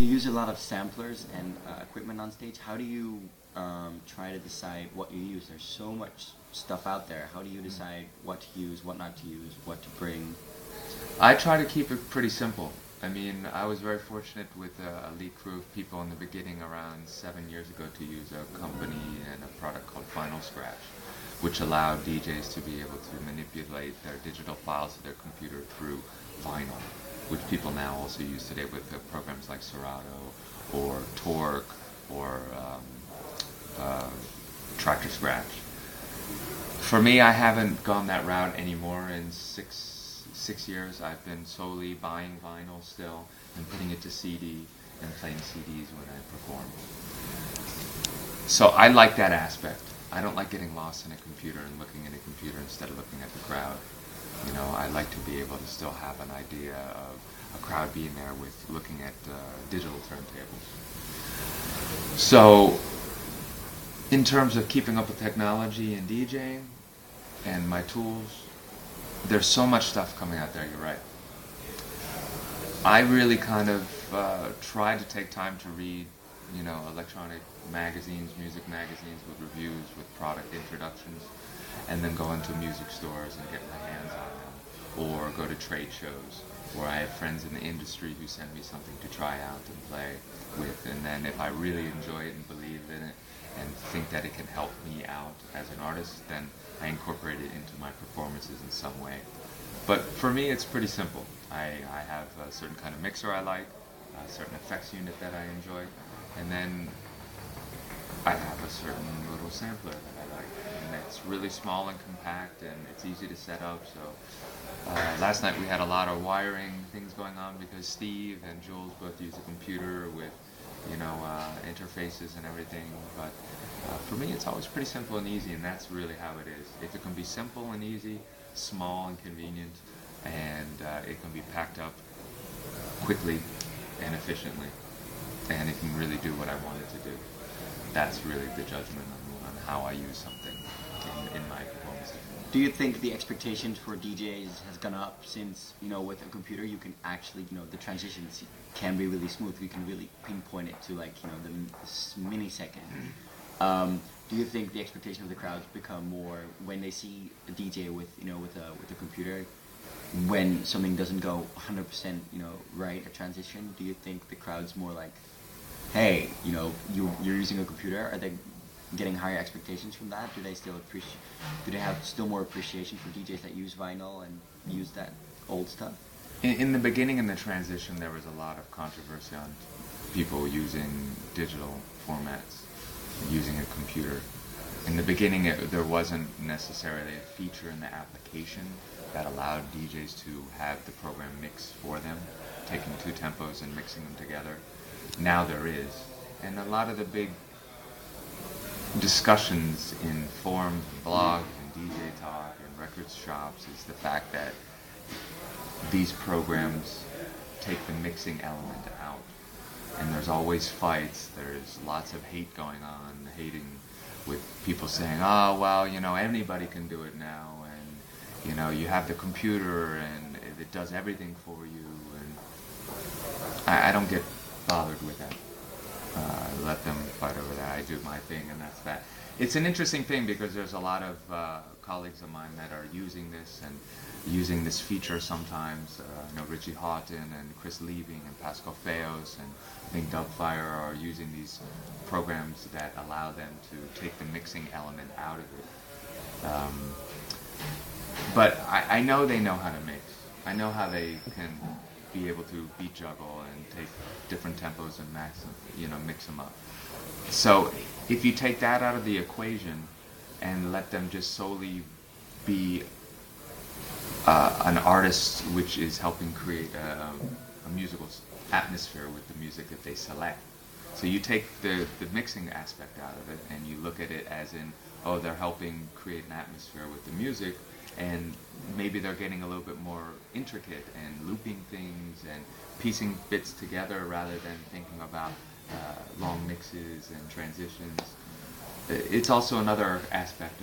You use a lot of samplers and equipment on stage. How do you try to decide what you use? There's so much stuff out there. How do you decide what to use, what not to use, what to bring? I try to keep it pretty simple. I mean, I was very fortunate with a lead crew of people in the beginning around 7 years ago to use a company and a product called Final Scratch, which allowed DJs to be able to manipulate their digital files to their computer through vinyl, which people now also use today with programs like Serato or Torque or Tractor Scratch. For me, I haven't gone that route anymore in six years. I've been solely buying vinyl still and putting it to CD and playing CDs when I perform. So I like that aspect. I don't like getting lost in a computer and looking at a computer instead of looking at the crowd. You know, I like to be able to still have an idea of a crowd being there with looking at digital turntables. So in terms of keeping up with technology and DJing and my tools, there's so much stuff coming out there, you're right. I really kind of try to take time to read, you know, electronic magazines, music magazines with reviews, with product introductions, and then go into music stores and get my hands on them, or go to trade shows where I have friends in the industry who send me something to try out and play with, and then if I really enjoy it and believe in it and think that it can help me out as an artist, then I incorporate it into my performances in some way. But for me, it's pretty simple. I have a certain kind of mixer I like, a certain effects unit that I enjoy, and then I have a certain little sampler that I like. And it's really small and compact, and it's easy to set up. So last night we had a lot of wiring things going on because Steve and Jules both use a computer with, you know, interfaces and everything. But for me, it's always pretty simple and easy, and that's really how it is. If it can be simple and easy, small and convenient, and it can be packed up quickly and efficiently, and it can really do what I want it to do. That's really the judgment on how I use something in my performances. Do you think the expectations for DJs has gone up since, you know, with a computer you can actually, you know, the transitions can be really smooth. You can really pinpoint it to, like, you know, the millisecond. Do you think the expectation of the crowds become more when they see a DJ with, you know, with a computer, when something doesn't go 100%, you know, right, a transition? Do you think the crowd's more like, hey, you know, you're using a computer? Are they getting higher expectations from that? Do they still do they have still more appreciation for DJs that use vinyl and use that old stuff? In the beginning, in the transition, there was a lot of controversy on people using digital formats, using a computer. In the beginning, there wasn't necessarily a feature in the application that allowed DJs to have the program mix for them, taking two tempos and mixing them together. Now there is. And a lot of the big discussions in forums and blogs and DJ talk and records shops is the fact that these programs take the mixing element out. And there's always fights, there's lots of hate going on, hating with people saying, oh, well, you know, anybody can do it now, and, you know, you have the computer and it does everything for you, and I don't get bothered with that. Let them fight over that. I do my thing, and that's that. It's an interesting thing because there's a lot of colleagues of mine that are using this and using this feature sometimes. I know Richie Houghton and Chris Liebing and Pascal Feos and I think Dubfire are using these programs that allow them to take the mixing element out of it. But I know they know how to mix. I know how they can be able to beat juggle and take different tempos and mix them up. So if you take that out of the equation and let them just solely be an artist which is helping create a musical atmosphere with the music that they select. So you take the mixing aspect out of it and you look at it as in, oh, they're helping create an atmosphere with the music, and maybe they're getting a little bit more intricate and looping things and piecing bits together rather than thinking about long mixes and transitions. It's also another aspect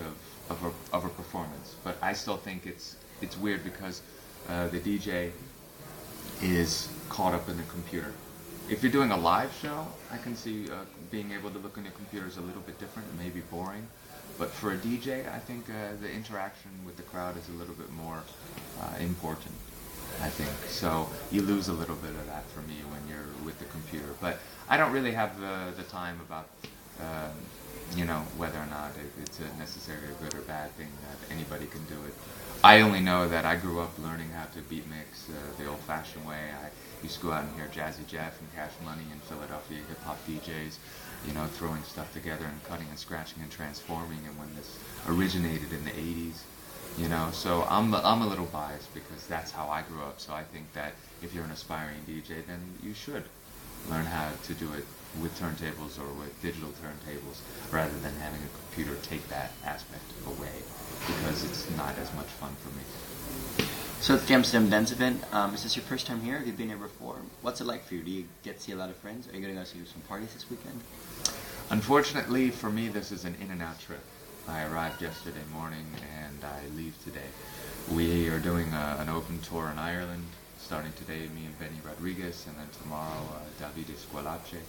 of a performance, but I still think it's weird because the DJ is caught up in the computer, If you're doing a live show, I can see being able to look on your computer is a little bit different, it may be boring. But for a DJ, I think the interaction with the crowd is a little bit more important, I think. So you lose a little bit of that for me when you're with the computer. But I don't really have the time about, whether or not it's necessarily a good or bad thing that anybody can do it. I only know that I grew up learning how to beat mix the old-fashioned way. I used to go out and hear Jazzy Jeff and Cash Money and Philadelphia hip-hop DJs, throwing stuff together and cutting and scratching and transforming. And when this originated in the 80s, so I'm a little biased because that's how I grew up. So I think that if you're an aspiring DJ, then you should learn how to do it with turntables or with digital turntables rather than having a computer take that aspect away, because it's not as much fun for me. So it's the Amsterdam Dance Event. Is this your first time here? Have you been here before? What's it like for you? Do you get to see a lot of friends? Are you going to go see some parties this weekend? Unfortunately for me, this is an in and out trip. I arrived yesterday morning and I leave today. We are doing an open tour in Ireland, starting today, me and Benny Rodriguez, and then tomorrow, Davide Squalace.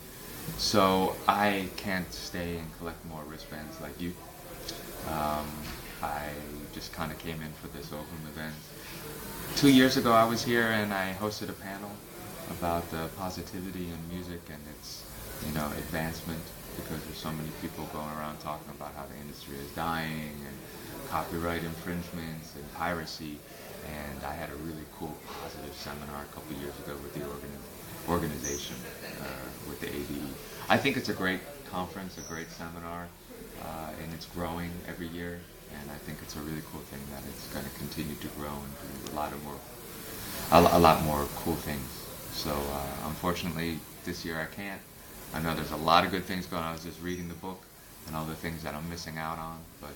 So I can't stay and collect more wristbands like you. I just kind of came in for this open event. 2 years ago I was here and I hosted a panel about positivity in music and its advancement, because there's so many people going around talking about how the industry is dying and copyright infringements and piracy. And I had a really cool positive seminar a couple years ago with the organization, with the ADE. I think it's a great conference, a great seminar, and it's growing every year. And I think it's a really cool thing that it's going to continue to grow and do a lot more cool things. So unfortunately, this year I can't. I know there's a lot of good things going on. I was just reading the book and all the things that I'm missing out on, but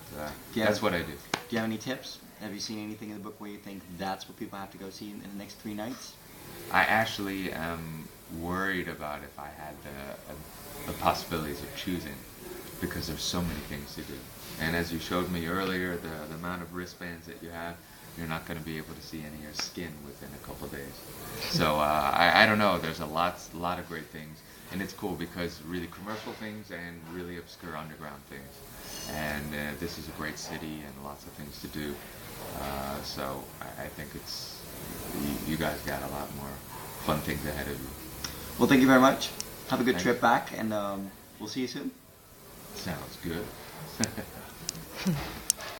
that's what I do. Do you have any tips? Have you seen anything in the book where you think that's what people have to go see in the next 3 nights? I actually am worried about if I had the possibilities of choosing, because there's so many things to do. And as you showed me earlier, the amount of wristbands that you have, you're not going to be able to see any of your skin within a couple of days. So I don't know, there's a lot of great things. And it's cool because really commercial things and really obscure underground things. And this is a great city and lots of things to do. So I think you guys got a lot more fun things ahead of you. Well, thank you very much. Have a good Thanks. trip back, and we'll see you soon. Sounds good.